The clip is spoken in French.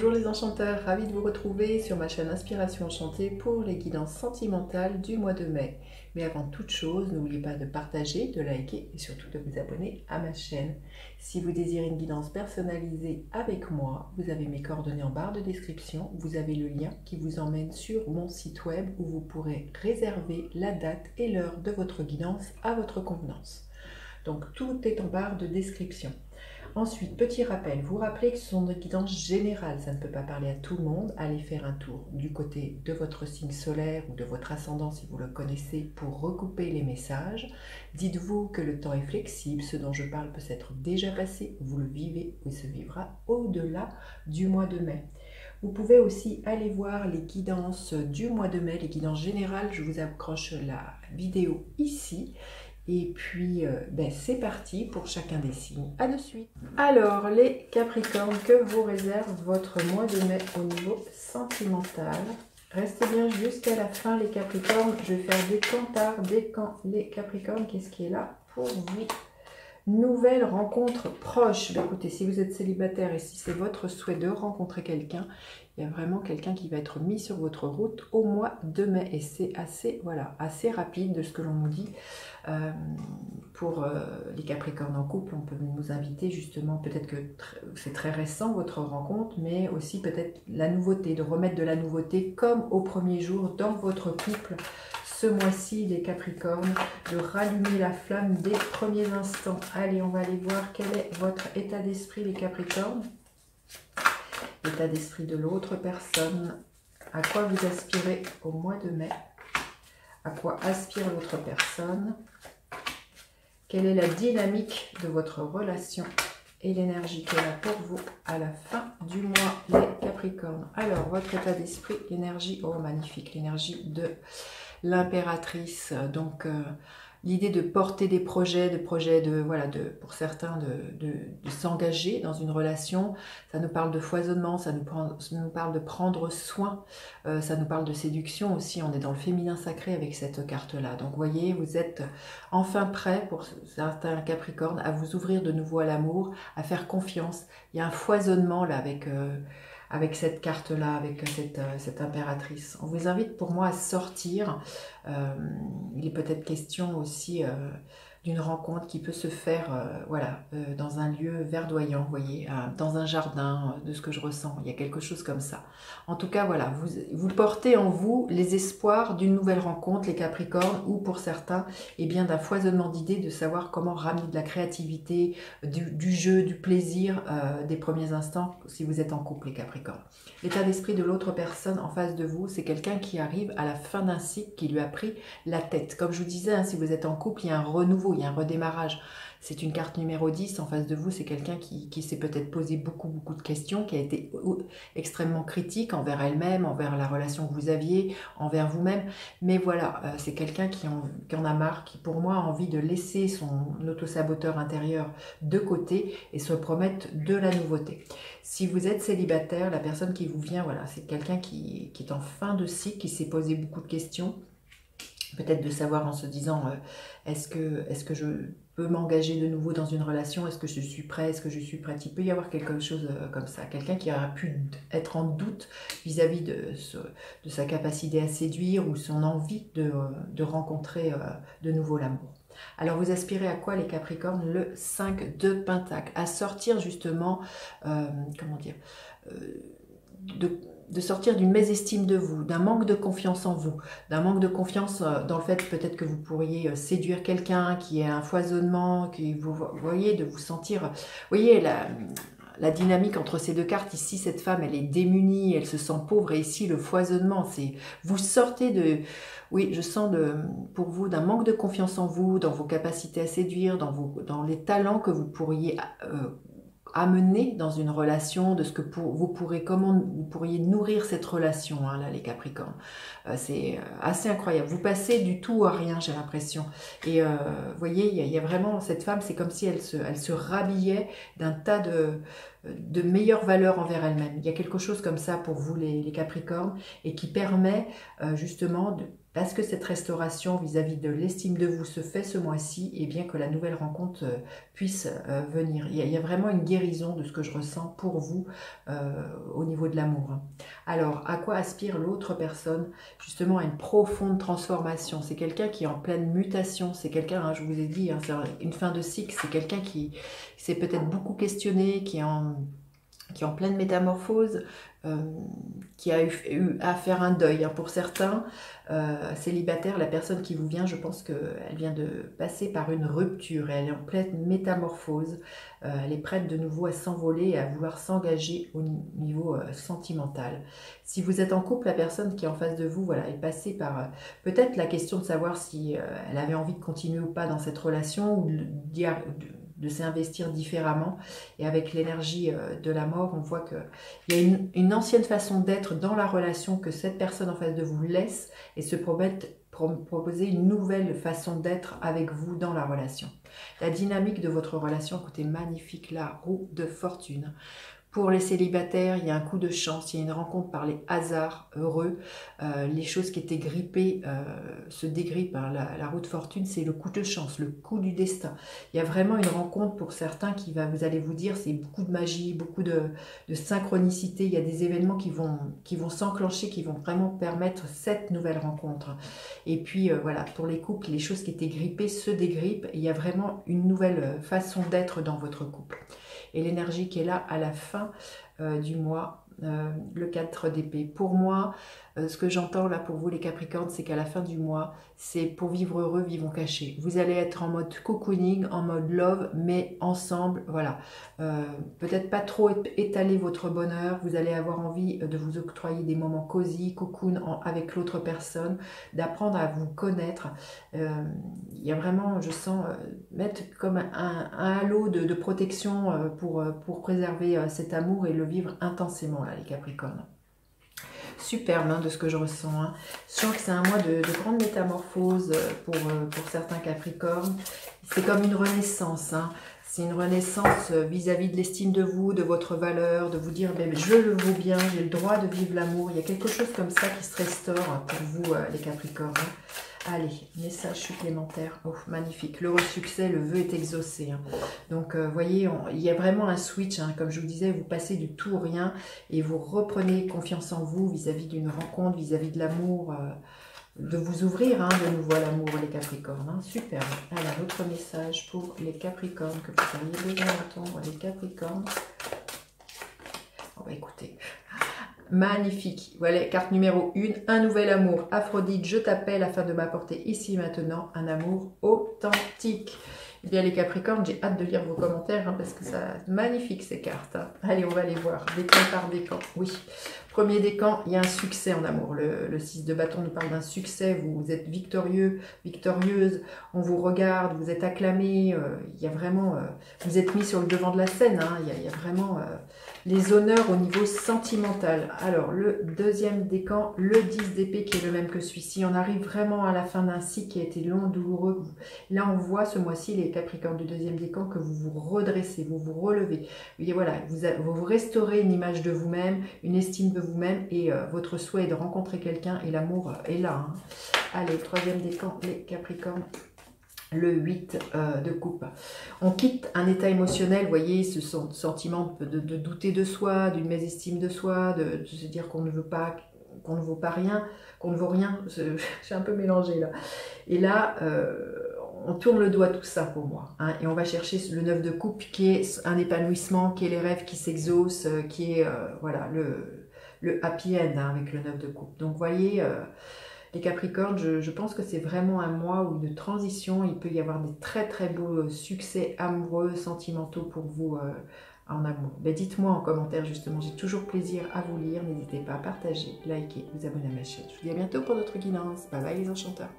Bonjour les enchanteurs, ravi de vous retrouver sur ma chaîne Inspiration Enchantée pour les guidances sentimentales du mois de mai. Mais avant toute chose, n'oubliez pas de partager, de liker et surtout de vous abonner à ma chaîne. Si vous désirez une guidance personnalisée avec moi, vous avez mes coordonnées en barre de description. Vous avez le lien qui vous emmène sur mon site web où vous pourrez réserver la date et l'heure de votre guidance à votre convenance. Donc tout est en barre de description. Ensuite, petit rappel, vous rappelez que ce sont des guidances générales, ça ne peut pas parler à tout le monde. Allez faire un tour du côté de votre signe solaire ou de votre ascendant si vous le connaissez pour recouper les messages. Dites-vous que le temps est flexible, ce dont je parle peut s'être déjà passé, vous le vivez ou se vivra au-delà du mois de mai. Vous pouvez aussi aller voir les guidances du mois de mai, les guidances générales, je vous accroche la vidéo ici. Et puis, c'est parti pour chacun des signes. À de suite. Alors, les Capricornes, que vous réserve votre mois de mai au niveau sentimental? Restez bien jusqu'à la fin, les Capricornes. Je vais faire des cantars, des camps. Les Capricornes, qu'est-ce qui est là pour vous? Nouvelle rencontre proche. Écoutez, si vous êtes célibataire et si c'est votre souhait de rencontrer quelqu'un, il y a vraiment quelqu'un qui va être mis sur votre route au mois de mai. Et c'est assez, assez rapide de ce que l'on nous dit. Pour les Capricornes en couple, on peut nous inviter justement, peut-être que c'est très récent votre rencontre, mais aussi peut-être la nouveauté, de remettre de la nouveauté comme au premier jour dans votre couple. Ce mois-ci, les Capricornes, de rallumer la flamme des premiers instants. Allez, on va aller voir quel est votre état d'esprit, les Capricornes. L'état d'esprit de l'autre personne. À quoi vous aspirez au mois de mai? À quoi aspire l'autre personne? Quelle est la dynamique de votre relation et l'énergie qu'elle a pour vous à la fin du mois, les Capricornes? Alors, votre état d'esprit, l'énergie, oh magnifique, l'énergie de l'impératrice. Donc, l'idée de porter des projets, pour certains, de s'engager dans une relation. Ça nous parle de foisonnement, ça nous parle de prendre soin, ça nous parle de séduction aussi. On est dans le féminin sacré avec cette carte-là. Donc, vous voyez, vous êtes enfin prêt, pour certains Capricornes, à vous ouvrir de nouveau à l'amour, à faire confiance. Il y a un foisonnement là avec cette carte-là, avec cette impératrice. On vous invite pour moi à sortir. Il est peut-être question aussi d'une rencontre qui peut se faire dans un lieu verdoyant, vous voyez, dans un jardin, de ce que je ressens. Il y a quelque chose comme ça. En tout cas, voilà, vous portez en vous les espoirs d'une nouvelle rencontre, les Capricornes, ou pour certains, eh bien, d'un foisonnement d'idées, de savoir comment ramener de la créativité, du jeu, du plaisir des premiers instants, si vous êtes en couple, les Capricornes. L'état d'esprit de l'autre personne en face de vous, c'est quelqu'un qui arrive à la fin d'un cycle qui lui a pris la tête. Comme je vous disais, hein, si vous êtes en couple, il y a un renouveau, il y a un redémarrage. C'est une carte numéro 10, en face de vous, c'est quelqu'un qui s'est peut-être posé beaucoup de questions, qui a été extrêmement critique envers elle-même, envers la relation que vous aviez, envers vous-même. Mais voilà, c'est quelqu'un qui en a marre, qui pour moi a envie de laisser son autosaboteur intérieur de côté et se promettre de la nouveauté. Si vous êtes célibataire, la personne qui vous vient, voilà, c'est quelqu'un qui est en fin de cycle, qui s'est posé beaucoup de questions. Peut-être de savoir en se disant, est-ce que je peux m'engager de nouveau dans une relation? Est-ce que je suis prêt? Est-ce que je suis prête? Il peut y avoir quelque chose comme ça. Quelqu'un qui aura pu être en doute vis-à-vis de sa capacité à séduire ou son envie de rencontrer de nouveau l'amour. Alors, vous aspirez à quoi, les Capricornes? Le 5 de Pentacle. À sortir justement, de sortir d'une mésestime de vous, d'un manque de confiance en vous, d'un manque de confiance dans le fait peut-être que vous pourriez séduire quelqu'un qui est un foisonnement, qui vous voyez, de vous sentir, vous voyez la dynamique entre ces deux cartes. Ici, cette femme, elle est démunie, elle se sent pauvre, et ici, le foisonnement, c'est vous sortez de, oui, je sens pour vous d'un manque de confiance en vous, dans vos capacités à séduire, dans les talents que vous pourriez amener dans une relation, de ce que comment vous pourriez nourrir cette relation, hein, là, les Capricornes. C'est assez incroyable. Vous passez du tout à rien, j'ai l'impression. Et vous voyez, il y a vraiment cette femme, c'est comme si elle se rhabillait d'un tas de meilleure valeur envers elle-même. Il y a quelque chose comme ça pour vous les Capricornes et qui permet justement, parce que cette restauration vis-à-vis de l'estime de vous se fait ce mois-ci, et bien que la nouvelle rencontre puisse venir. Il y a vraiment une guérison de ce que je ressens pour vous au niveau de l'amour. Alors, à quoi aspire l'autre personne? Justement à une profonde transformation. C'est quelqu'un qui est en pleine mutation. C'est quelqu'un, hein, je vous ai dit, hein, c'est une fin de cycle. C'est quelqu'un qui s'est peut-être beaucoup questionné, qui est en pleine métamorphose, qui a eu à faire un deuil. Hein. Pour certains célibataires, la personne qui vous vient, je pense qu'elle vient de passer par une rupture. Elle est en pleine métamorphose. Elle est prête de nouveau à s'envoler et à vouloir s'engager au niveau sentimental. Si vous êtes en couple, la personne qui est en face de vous, voilà, est passée par peut-être la question de savoir si elle avait envie de continuer ou pas dans cette relation, ou de s'investir différemment. Et avec l'énergie de la mort, on voit qu'il y a une ancienne façon d'être dans la relation que cette personne en face de vous laisse et se proposer une nouvelle façon d'être avec vous dans la relation. La dynamique de votre relation, écoutez, magnifique, la roue de fortune. Pour les célibataires, il y a un coup de chance, il y a une rencontre par les hasards heureux. Les choses qui étaient grippées se dégrippent. Hein. La roue de fortune, c'est le coup de chance, le coup du destin. Il y a vraiment une rencontre pour certains vous allez vous dire, c'est beaucoup de magie, beaucoup de synchronicité. Il y a des événements qui vont s'enclencher, qui vont vraiment permettre cette nouvelle rencontre. Et puis voilà, pour les couples, les choses qui étaient grippées se dégrippent. Et il y a vraiment une nouvelle façon d'être dans votre couple. Et l'énergie qui est là à la fin du mois, le 4 d'épée. Pour moi, ce que j'entends là pour vous les Capricornes, c'est qu'à la fin du mois, c'est pour vivre heureux, vivons cachés. Vous allez être en mode cocooning, en mode love, mais ensemble, voilà. Peut-être pas trop étaler votre bonheur, vous allez avoir envie de vous octroyer des moments cosy, cocoon avec l'autre personne, d'apprendre à vous connaître. Il y a vraiment, je sens, mettre comme un halo de protection pour préserver cet amour et le vivre intensément, là, les Capricornes. Superbe hein, de ce que je ressens. Hein. Je sens que c'est un mois de grande métamorphose pour certains Capricornes. C'est comme une renaissance. Hein. C'est une renaissance vis-à-vis de l'estime de vous, de votre valeur, de vous dire je le vaux bien, j'ai le droit de vivre l'amour. Il y a quelque chose comme ça qui se restaure pour vous les Capricornes. Allez, message supplémentaire. Oh, magnifique. L'heureux succès, le vœu est exaucé. Hein. Donc, voyez, il y a vraiment un switch. Hein. Comme je vous disais, vous passez du tout au rien et vous reprenez confiance en vous vis-à-vis d'une rencontre, vis-à-vis de l'amour, de vous ouvrir hein, de nouveau à l'amour, les Capricornes. Hein. Super. Alors, autre message pour les Capricornes que vous auriez besoin d'entendre, les Capricornes. On va écouter. Magnifique. Voilà, carte numéro 1, un nouvel amour. Aphrodite, je t'appelle afin de m'apporter ici maintenant un amour authentique. Eh bien les Capricornes, j'ai hâte de lire vos commentaires hein, parce que ça magnifique ces cartes. Hein. Allez, on va les voir. Décan par décan. Oui. Premier décan, il y a un succès en amour. Le 6 de bâton nous parle d'un succès. Vous êtes victorieux, victorieuse. On vous regarde, vous êtes acclamé. Il y a vraiment... vous êtes mis sur le devant de la scène. Hein. Il y a vraiment les honneurs au niveau sentimental. Alors, le deuxième décan, le 10 d'épée qui est le même que celui-ci. On arrive vraiment à la fin d'un cycle qui a été long, douloureux. Là, on voit ce mois-ci, les Capricornes du deuxième décan, que vous vous redressez, vous vous relevez. Et voilà, vous restaurez une image de vous-même, une estime de vous-même et votre souhait est de rencontrer quelqu'un et l'amour est là. Hein. Allez, troisième décan, les Capricornes. Le 8 de coupe. On quitte un état émotionnel, vous voyez, ce sentiment de douter de soi, d'une mésestime de soi, de se dire qu'on ne veut pas, qu'on ne vaut pas rien, qu'on ne vaut rien. J'ai un peu mélangé là. Et là, on tourne le doigt tout ça pour moi. Hein, et on va chercher le 9 de coupe qui est un épanouissement, qui est les rêves qui s'exaucent, qui est voilà, le happy end hein, avec le 9 de coupe. Donc vous voyez... les Capricornes, je pense que c'est vraiment un mois où de transition, il peut y avoir des très très beaux succès amoureux, sentimentaux pour vous en amour. Ben, dites-moi en commentaire justement, j'ai toujours plaisir à vous lire. N'hésitez pas à partager, liker, vous abonner à ma chaîne. Je vous dis à bientôt pour d'autres guidances. Bye bye les enchanteurs.